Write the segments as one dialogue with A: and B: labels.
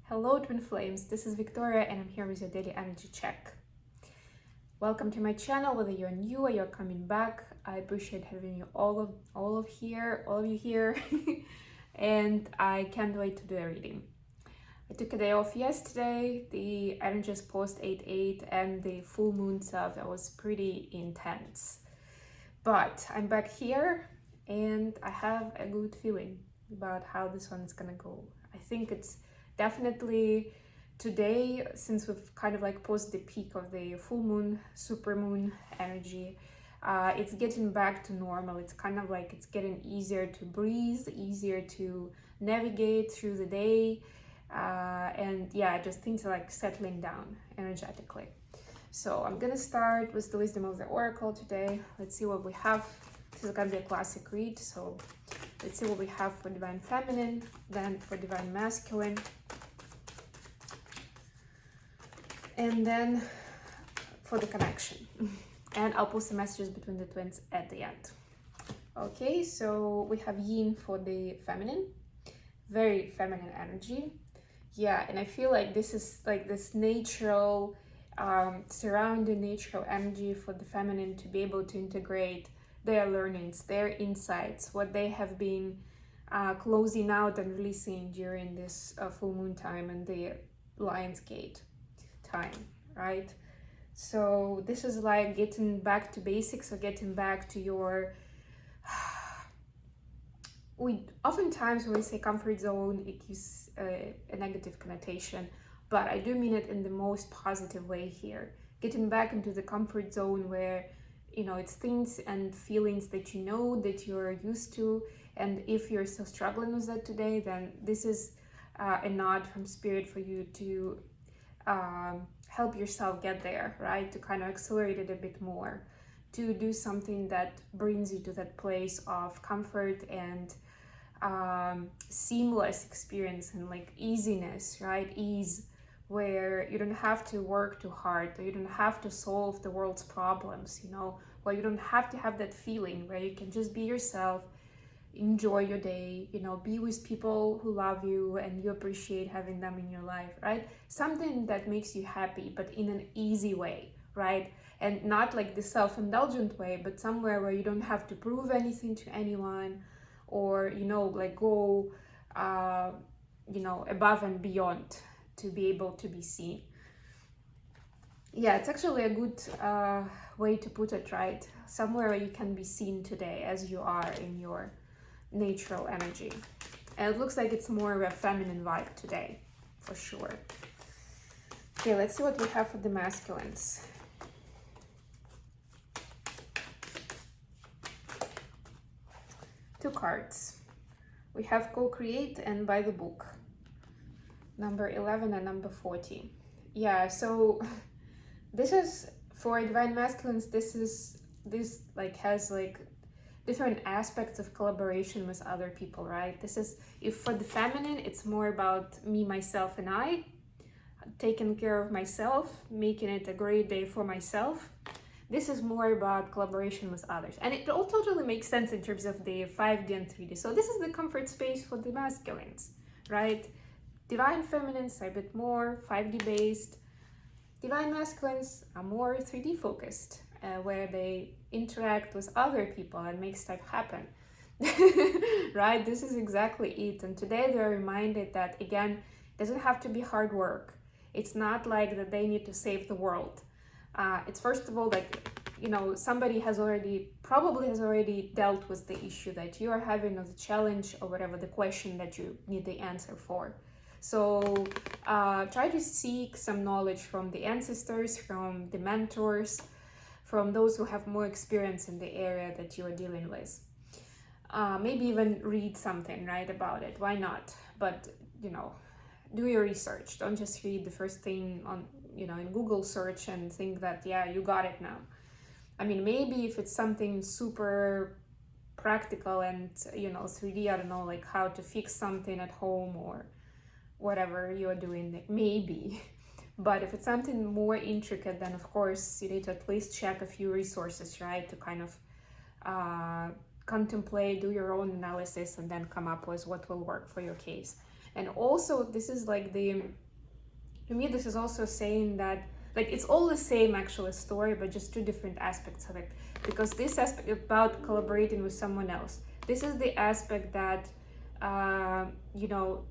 A: Hello Twin Flames, this is Victoria and I'm here with your daily energy check. Welcome to my channel, whether you're new or you're coming back. I appreciate having you all of you here and I can't wait to do a reading. I took a day off yesterday. The energies post 8/8 and the full moon stuff, that was pretty intense. But I'm back here and I have a good feeling about how this one is gonna go. I think it's definitely today, since we've kind of like posted the peak of the full moon, super moon energy, it's getting back to normal. It's kind of like it's getting easier to breathe, easier to navigate through the day. And yeah, just things are like settling down energetically. So I'm gonna start with the wisdom of the oracle today. Let's see what we have. This is gonna be a classic read, so let's see what we have for divine feminine, then for divine masculine, and then for the connection. And I'll post the messages between the twins at the end. Okay, so we have yin for the feminine, very feminine energy. Yeah, and I feel like this is like this natural, surrounding natural energy for the feminine to be able to integrate their learnings, their insights, what they have been closing out and releasing during this full moon time and the Lion's Gate time, right? So this is like getting back to basics, or getting back to your oftentimes when we say comfort zone, it gives a negative connotation, but I do mean it in the most positive way here. Getting back into the comfort zone where, you know, it's things and feelings that you know, that you're used to, and if you're still struggling with that today, then this is a nod from spirit for you to help yourself get there, right? To kind of accelerate it a bit more, to do something that brings you to that place of comfort and seamless experience and like easiness, right? Ease, where you don't have to work too hard, or you don't have to solve the world's problems, you know, or you don't have to have that feeling where you can just be yourself, enjoy your day, you know, be with people who love you and you appreciate having them in your life, right? Something that makes you happy, but in an easy way, right? And not like the self-indulgent way, but somewhere where you don't have to prove anything to anyone, or, you know, like go, you know, above and beyond to be able to be seen. Yeah, it's actually a good way to put it, right? Somewhere where you can be seen today as you are in your natural energy. And it looks like it's more of a feminine vibe today, for sure. Okay, let's see what we have for the masculines. Two cards. We have co-create and by the book. Number 11 and number 14. Yeah, so this is for divine masculines. This like has like different aspects of collaboration with other people, right? This is, if for the feminine, it's more about me, myself, and I, taking care of myself, making it a great day for myself. This is more about collaboration with others. And it all totally makes sense in terms of the 5D and 3D. So this is the comfort space for the masculines, right? Divine feminines are a bit more 5D based. Divine masculines are more 3D focused, where they interact with other people and make stuff happen. Right? This is exactly it. And today they're reminded that, again, it doesn't have to be hard work. It's not like that they need to save the world. It's first of all like, you know, somebody probably has already dealt with the issue that you are having, or the challenge, or whatever the question that you need the answer for. So try to seek some knowledge from the ancestors, from the mentors, from those who have more experience in the area that you are dealing with. Maybe even read something, right, about it. Why not? But, you know, do your research. Don't just read the first thing on, you know, in Google search and think that, yeah, you got it now. I mean, maybe if it's something super practical and, you know, 3D, I don't know, like how to fix something at home or whatever you're doing, maybe. But if it's something more intricate, then of course you need to at least check a few resources, right, to kind of contemplate, do your own analysis, and then come up with what will work for your case. And also this is like to me, this is also saying that like it's all the same actual story, but just two different aspects of it. Because this aspect about collaborating with someone else, this is the aspect that you know,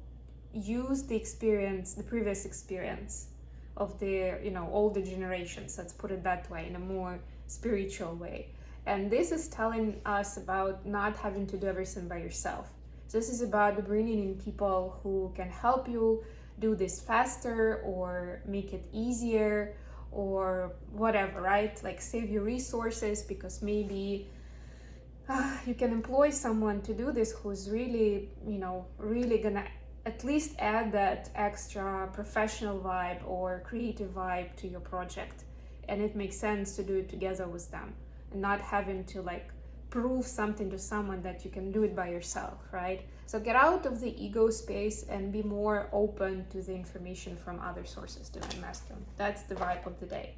A: use the experience, the previous experience of the, you know, older generations, let's put it that way, in a more spiritual way. And this is telling us about not having to do everything by yourself. So this is about bringing in people who can help you do this faster or make it easier or whatever, right? Like save your resources, because maybe you can employ someone to do this who's really, you know, really gonna at least add that extra professional vibe or creative vibe to your project. And it makes sense to do it together with them and not having to like prove something to someone that you can do it by yourself, right? So get out of the ego space and be more open to the information from other sources, divine masculine. That's the vibe of the day.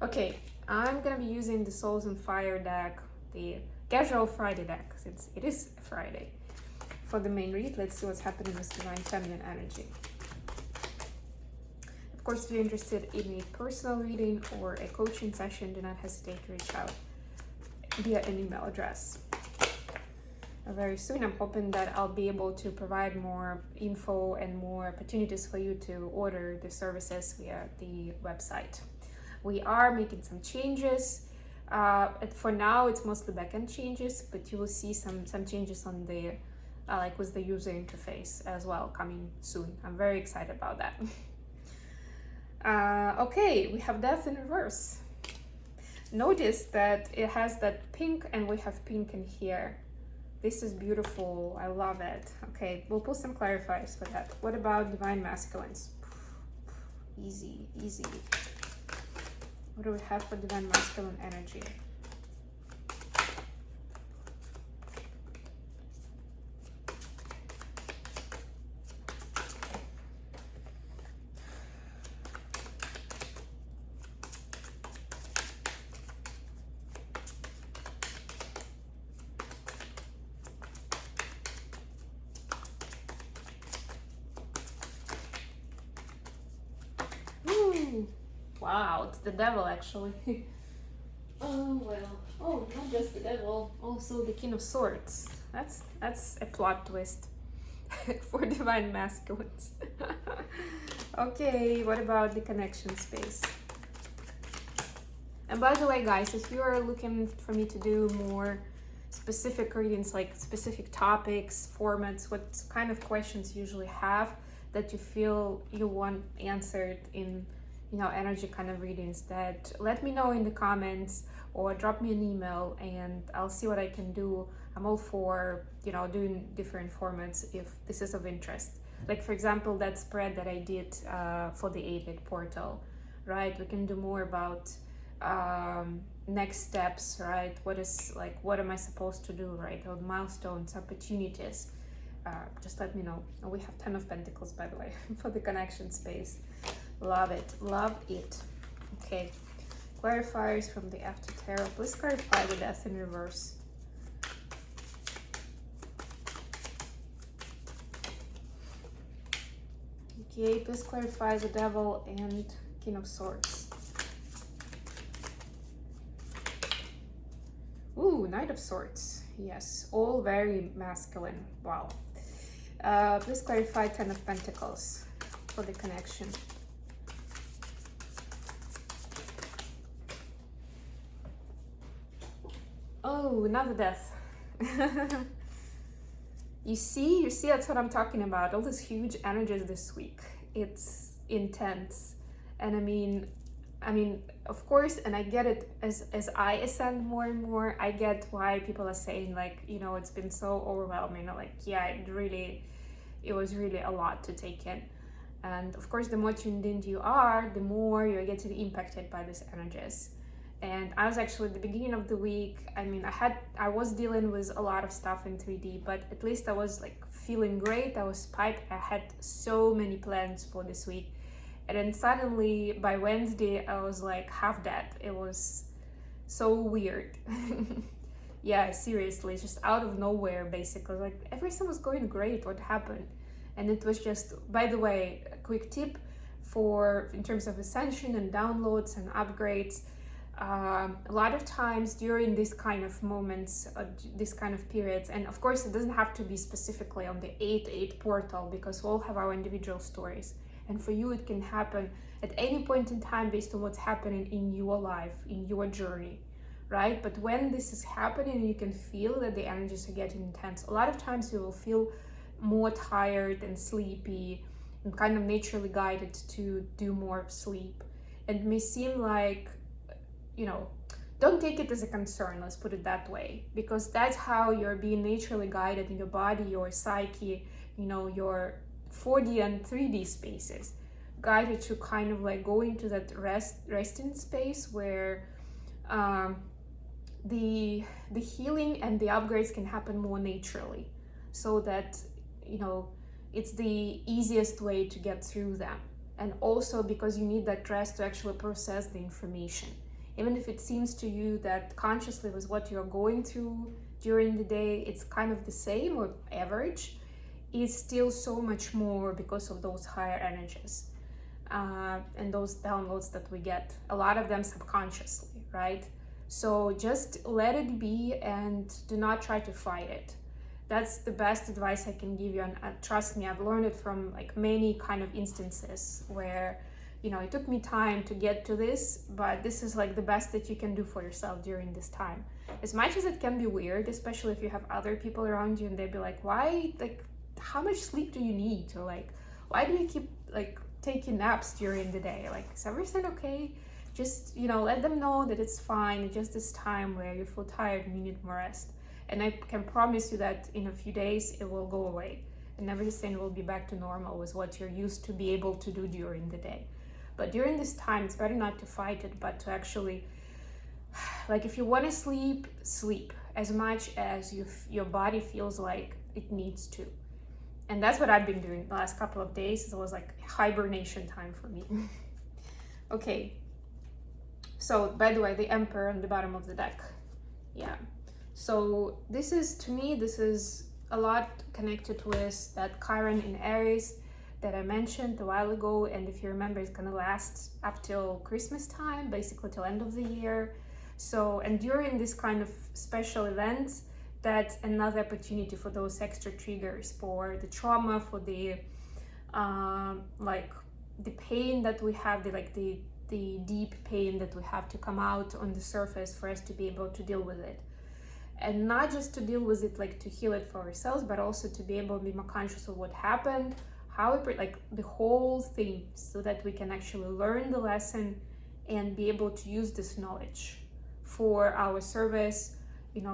A: Okay, I'm gonna be using the Souls on Fire deck, the casual Friday deck, since it is Friday. For the main read, let's see what's happening with divine feminine energy. Of course, if you're interested in a personal reading or a coaching session, do not hesitate to reach out via an email address. Very soon, I'm hoping that I'll be able to provide more info and more opportunities for you to order the services via the website. We are making some changes. For now, it's mostly backend changes, but you will see some changes on the like with the user interface as well coming soon. I'm very excited about that. Okay, we have Death in reverse. Notice that it has that pink and we have pink in here. This is beautiful. I love it. Okay, we'll put some clarifiers for that. What about divine masculines? Easy, easy. What do we have for divine masculine energy? Wow, it's the devil actually. Oh well. Oh, not just the devil, also the King of Swords. That's a plot twist for divine masculines. Okay, what about the connection space? And by the way, guys, if you are looking for me to do more specific readings, like specific topics, formats, what kind of questions you usually have that you feel you want answered in, you know, energy kind of readings, that let me know in the comments or drop me an email and I'll see what I can do. I'm all for, you know, doing different formats if this is of interest. Like for example, that spread that I did for the 8-bit portal, right? We can do more about next steps, right? What am I supposed to do, right? Or milestones, opportunities. Just let me know. We have 10 of Pentacles, by the way, for the connection space. Love it, love it. Okay, clarifiers from the After Tarot. Please clarify the Death in reverse. Okay, please clarify the Devil and King of Swords. Ooh, Knight of Swords. Yes, all very masculine. Wow. Please clarify 10 of Pentacles for the connection. Oh, another death. You see, that's what I'm talking about. All these huge energies this week. It's intense. And I mean, of course, and I get it as I ascend more and more, I get why people are saying like, you know, it's been so overwhelming. Like, yeah, it was really a lot to take in. And of course, the more tuned in you are, the more you're getting impacted by these energies. And I was actually at the beginning of the week, I was dealing with a lot of stuff in 3D, but at least I was like feeling great. I was spiked. I had so many plans for this week. And then suddenly by Wednesday, I was like half dead. It was so weird. Yeah, seriously, just out of nowhere, basically. Like everything was going great. What happened? And it was just, by the way, a quick tip for in terms of ascension and downloads and upgrades. A lot of times during this kind of moments, this kind of periods, and of course it doesn't have to be specifically on the 8-8 portal, because we all have our individual stories, and for you it can happen at any point in time based on what's happening in your life, in your journey, right? But when this is happening, you can feel that the energies are getting intense. A lot of times you will feel more tired and sleepy and kind of naturally guided to do more sleep. And it may seem like, don't take it as a concern, let's put it that way, because that's how you're being naturally guided in your body, your psyche, your 4D and 3D spaces, guided to kind of like go into that resting space where the healing and the upgrades can happen more naturally, so that it's the easiest way to get through them. And also because you need that rest to actually process the information. Even if it seems to you that consciously with what you're going through during the day, it's kind of the same or average, it's still so much more because of those higher energies and those downloads that we get, a lot of them subconsciously, right? So just let it be and do not try to fight it. That's the best advice I can give you, and trust me, I've learned it from like many kind of instances where it took me time to get to this, but this is like the best that you can do for yourself during this time. As much as it can be weird, especially if you have other people around you and they'd be like, why, like, how much sleep do you need? Or like, why do you keep like taking naps during the day? Like, is everything okay? Just, let them know that it's fine. It's just this time where you feel tired and you need more rest. And I can promise you that in a few days it will go away and everything will be back to normal with what you're used to be able to do during the day. But during this time, it's better not to fight it, but to actually, like, if you want to sleep as much as your body feels like it needs to. And that's what I've been doing the last couple of days. It was like hibernation time for me. Okay. So, by the way, the Emperor on the bottom of the deck. Yeah. So this is a lot connected with that Chiron in Aries that I mentioned a while ago, and if you remember, it's gonna last up till Christmas time, basically till end of the year. So, and during this kind of special events, that's another opportunity for those extra triggers, for the trauma, for the like the pain that we have, the deep pain that we have to come out on the surface for us to be able to deal with it. And not just to deal with it, like to heal it for ourselves, but also to be able to be more conscious of what happened, how it, like the whole thing, so that we can actually learn the lesson and be able to use this knowledge for our service,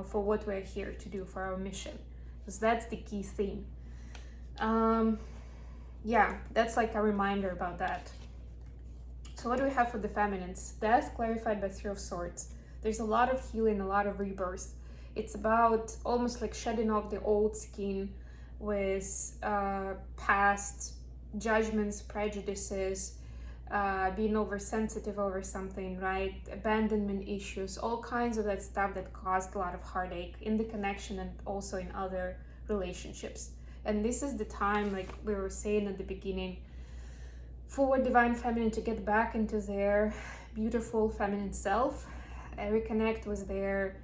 A: for what we're here to do, for our mission. Because that's the key thing. Yeah, that's like a reminder about that. So what do we have for the feminines? Death clarified by 3 of Swords. There's a lot of healing, a lot of rebirth. It's about almost like shedding off the old skin with past judgments, prejudices, being oversensitive over something, right? Abandonment issues, all kinds of that stuff that caused a lot of heartache in the connection and also in other relationships. And this is the time, like we were saying at the beginning, for Divine Feminine to get back into their beautiful feminine self, reconnect with their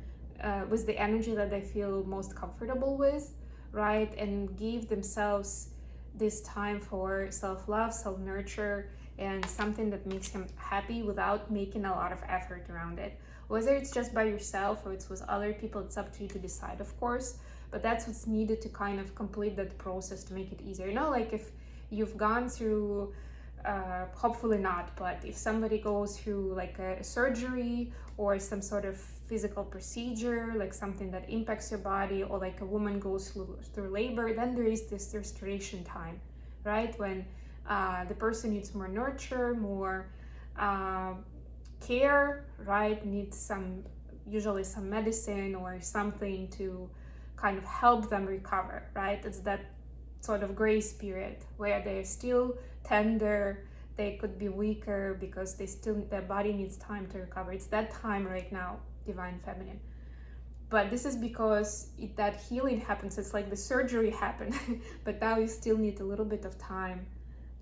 A: with the energy that they feel most comfortable with, right? And give themselves this time for self-love, self-nurture, and something that makes them happy without making a lot of effort around it. Whether it's just by yourself or it's with other people, it's up to you to decide, of course, but that's what's needed to kind of complete that process to make it easier. Like if you've gone through hopefully not, but if somebody goes through like a surgery or some sort of physical procedure, like something that impacts your body, or like a woman goes through labor, then there is this restoration time, right? When the person needs more nurture, more care, right? Needs usually some medicine or something to kind of help them recover, right? It's that sort of grace period where they're still tender, they could be weaker because their body needs time to recover. It's that time right now, Divine Feminine. But this is because that healing happens. It's like the surgery happened, but now you still need a little bit of time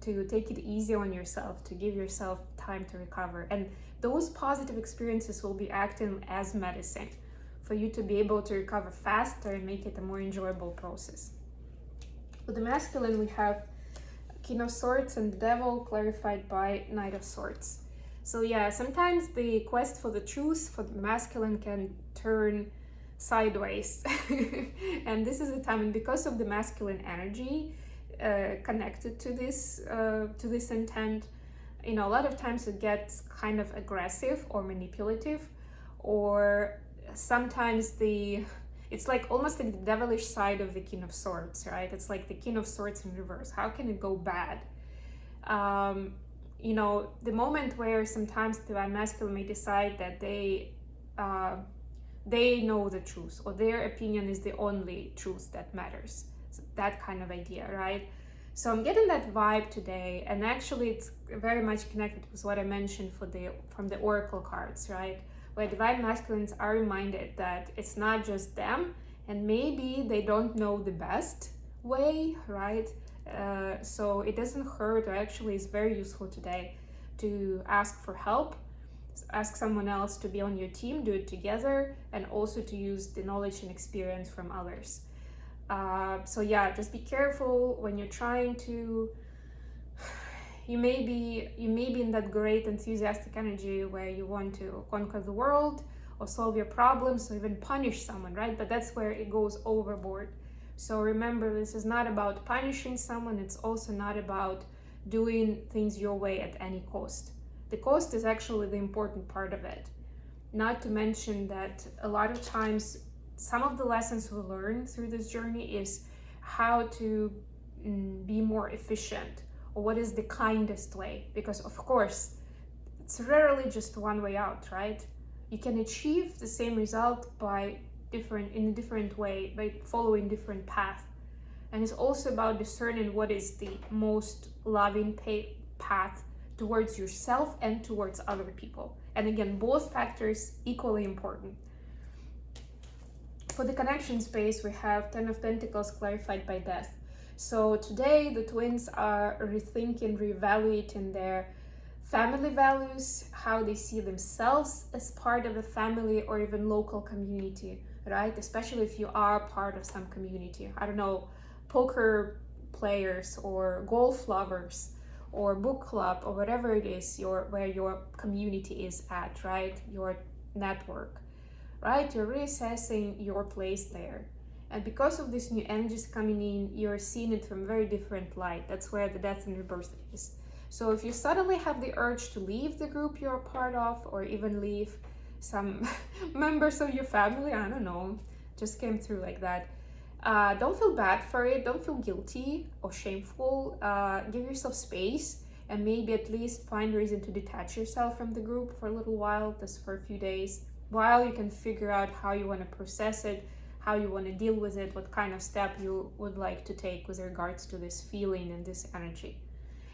A: to take it easy on yourself, to give yourself time to recover. And those positive experiences will be acting as medicine for you to be able to recover faster and make it a more enjoyable process. With the masculine, we have King of Swords and the Devil, clarified by Knight of Swords. So yeah, sometimes the quest for the truth for the masculine can turn sideways. And this is the time, and because of the masculine energy connected to this intent, you know, a lot of times it gets kind of aggressive or manipulative, or sometimes it's like almost like the devilish side of the King of Swords, right? It's like the King of Swords in reverse. How can it go bad? You know, the moment where sometimes the masculine may decide that they know the truth, or their opinion is the only truth that matters. So that kind of idea, right? So I'm getting that vibe today, and actually it's very much connected with what I mentioned from the oracle cards, right? Where divine masculines are reminded that it's not just them, and maybe they don't know the best way, right? So it doesn't hurt, or actually is very useful today to ask for help, ask someone else to be on your team, do it together, and also to use the knowledge and experience from others. So yeah, just be careful when you're trying to, you may be in that great enthusiastic energy where you want to conquer the world or solve your problems or even punish someone, right? But that's where it goes overboard. So remember, this is not about punishing someone. It's also not about doing things your way at any cost. The cost is actually the important part of it. Not to mention that a lot of times, some of the lessons we learn through this journey is how to be more efficient, or what is the kindest way. Because of course, it's rarely just one way out, right? You can achieve the same result in a different way, by following different path. And it's also about discerning what is the most loving path towards yourself and towards other people. And again, both factors equally important. For the connection space, we have Ten of Pentacles clarified by Death. So today the twins are rethinking, reevaluating their family values, how they see themselves as part of a family or even local community, right? Especially if you are part of some community. I don't know, poker players or golf lovers or book club or whatever it is where your community is at, right? Your network, right? You're reassessing your place there. And because of this new energies coming in, you're seeing it from very different light. That's where the death and rebirth is. So if you suddenly have the urge to leave the group you're a part of, or even leave some members of your family, I don't know, just came through like that. Don't feel bad for it. Don't feel guilty or shameful. Give yourself space, and maybe at least find a reason to detach yourself from the group for a little while, just for a few days, while you can figure out how you want to process it, how you want to deal with it, what kind of step you would like to take with regards to this feeling and this energy.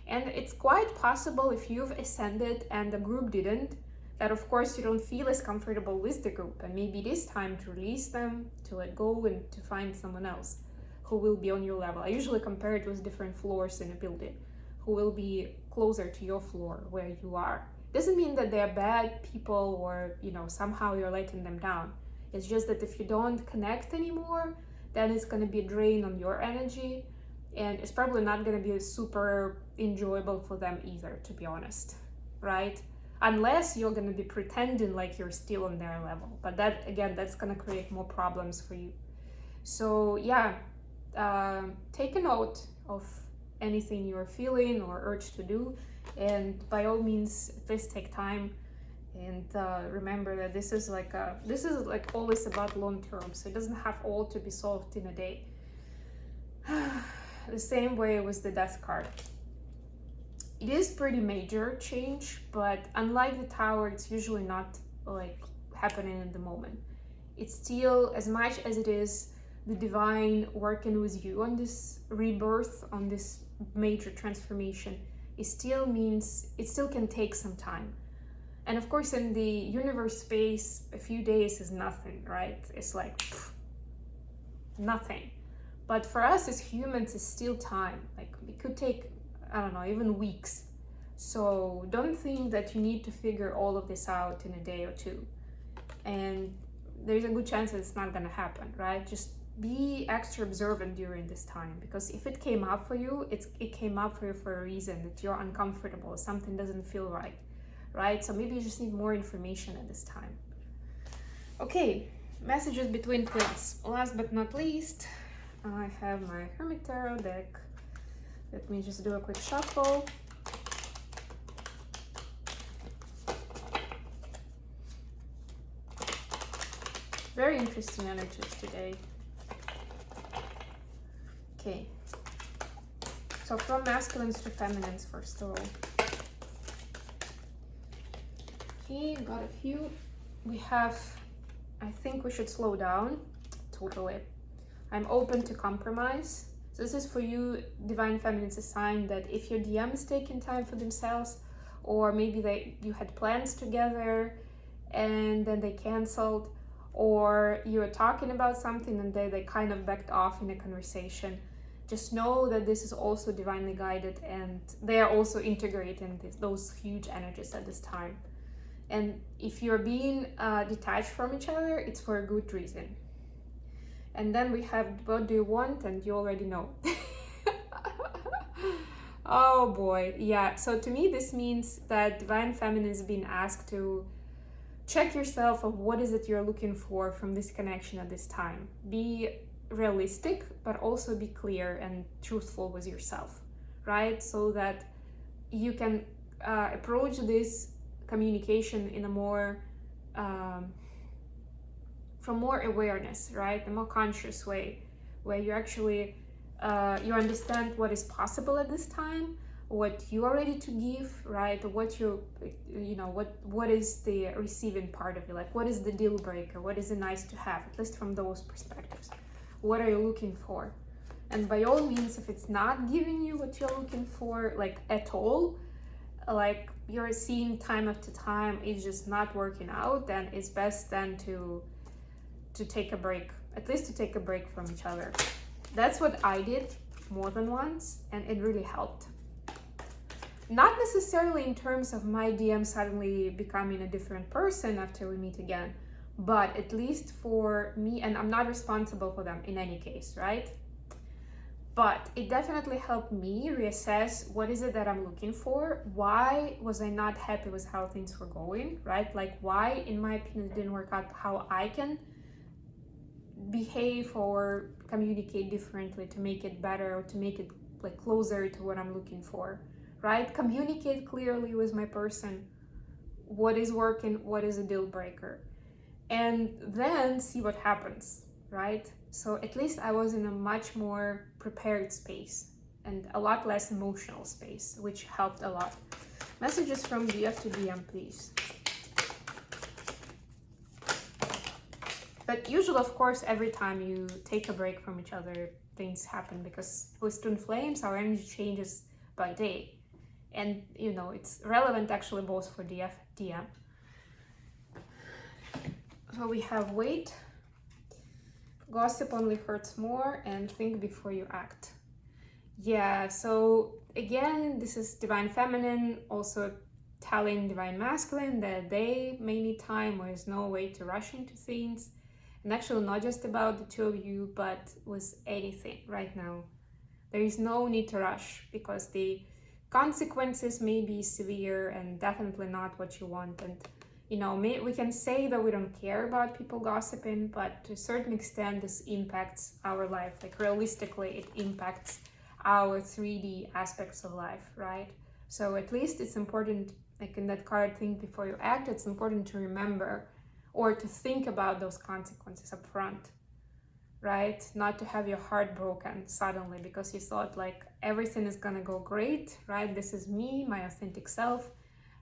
A: And it's quite possible, if you've ascended and the group didn't, that of course you don't feel as comfortable with the group, and maybe it is time to release them, to let go, and to find someone else who will be on your level. I usually compare it with different floors in a building, who will be closer to your floor where you are. Doesn't mean that they're bad people, or somehow you're letting them down. It's just that if you don't connect anymore, then it's going to be a drain on your energy, and it's probably not going to be super enjoyable for them either, to be honest, right? Unless you're going to be pretending like you're still on their level. But that, again, that's going to create more problems for you. So yeah, take a note of anything you're feeling or urge to do, and by all means, please take time. And remember that this is like always about long term, so it doesn't have all to be solved in a day. The same way with the Death card. It is pretty major change, but unlike the Tower, it's usually not like happening in the moment. It's still, as much as it is the divine working with you on this rebirth, on this major transformation, it still can take some time. And of course, in the universe space, a few days is nothing, right? It's like nothing. But for us as humans, it's still time. Like it could take, I don't know, even weeks. So don't think that you need to figure all of this out in a day or two. And there's a good chance that it's not gonna happen, right? Just be extra observant during this time, because if it came up for you, it came up for you for a reason, that you're uncomfortable, something doesn't feel right, right? So maybe you just need more information at this time. Okay, messages between twins. Last but not least, I have my Hermit Tarot deck. Let me just do a quick shuffle. Very interesting energies today. Okay, so from masculines to feminines, first of all. Okay, got a few. We have, I think we should slow down. Totally. I'm open to compromise. So this is for you, Divine Feminine. It's a sign that if your DM is taking time for themselves, or maybe you had plans together and then they canceled, or you were talking about something and they kind of backed off in a conversation, just know that this is also divinely guided, and they are also integrating those huge energies at this time. And if you're being detached from each other, it's for a good reason. And then we have, what do you want? And you already know. Oh boy, yeah. So to me, this means that Divine Feminine is being asked to check yourself of what is it you're looking for from this connection at this time. Be realistic, but also be clear and truthful with yourself, right? So that you can approach this communication in a more from more awareness, right? A more conscious way, where you actually you understand what is possible at this time, what you are ready to give, right? What what is the receiving part of you, like what is the deal breaker, what is the nice to have, at least from those perspectives. What are you looking for? And by all means, if it's not giving you what you're looking for, like at all, like you're seeing time after time, it's just not working out, then it's best then to take a break, at least to take a break from each other. That's what I did more than once, and it really helped. Not necessarily in terms of my DM suddenly becoming a different person after we meet again, but at least for me, and I'm not responsible for them in any case, right? But it definitely helped me reassess what is it that I'm looking for. Why was I not happy with how things were going, right? Like why, in my opinion, it didn't work out how I can behave or communicate differently to make it better, or to make it like closer to what I'm looking for, right? Communicate clearly with my person what is working, what is a deal breaker, and then see what happens, right? So at least I was in a much more prepared space and a lot less emotional space, which helped a lot. Messages from DF to DM, please. But usually, of course, every time you take a break from each other, things happen, because with twin flames, our energy changes by day. And, it's relevant actually both for DF and DM. So we have wait, gossip only hurts more, and think before you act. Yeah, so again, this is Divine Feminine, also telling Divine Masculine that they may need time, or there's no way to rush into things. And actually not just about the two of you, but with anything right now. There is no need to rush, because the consequences may be severe and definitely not what you want. And we can say that we don't care about people gossiping, but to a certain extent this impacts our life. Like realistically, it impacts our 3D aspects of life, right? So at least it's important, like in that card, think before you act, it's important to remember or to think about those consequences up front, right? Not to have your heart broken suddenly because you thought like everything is gonna go great, right? This is me, my authentic self,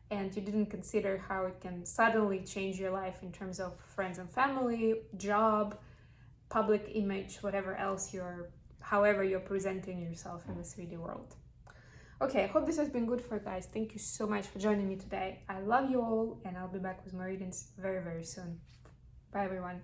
A: and you didn't consider how it can suddenly change your life in terms of friends and family, job, public image, whatever else however you're presenting yourself in the 3D world. Okay, I hope this has been good for you guys. Thank you so much for joining me today. I love you all, and I'll be back with more readings very, very soon. Bye, everyone.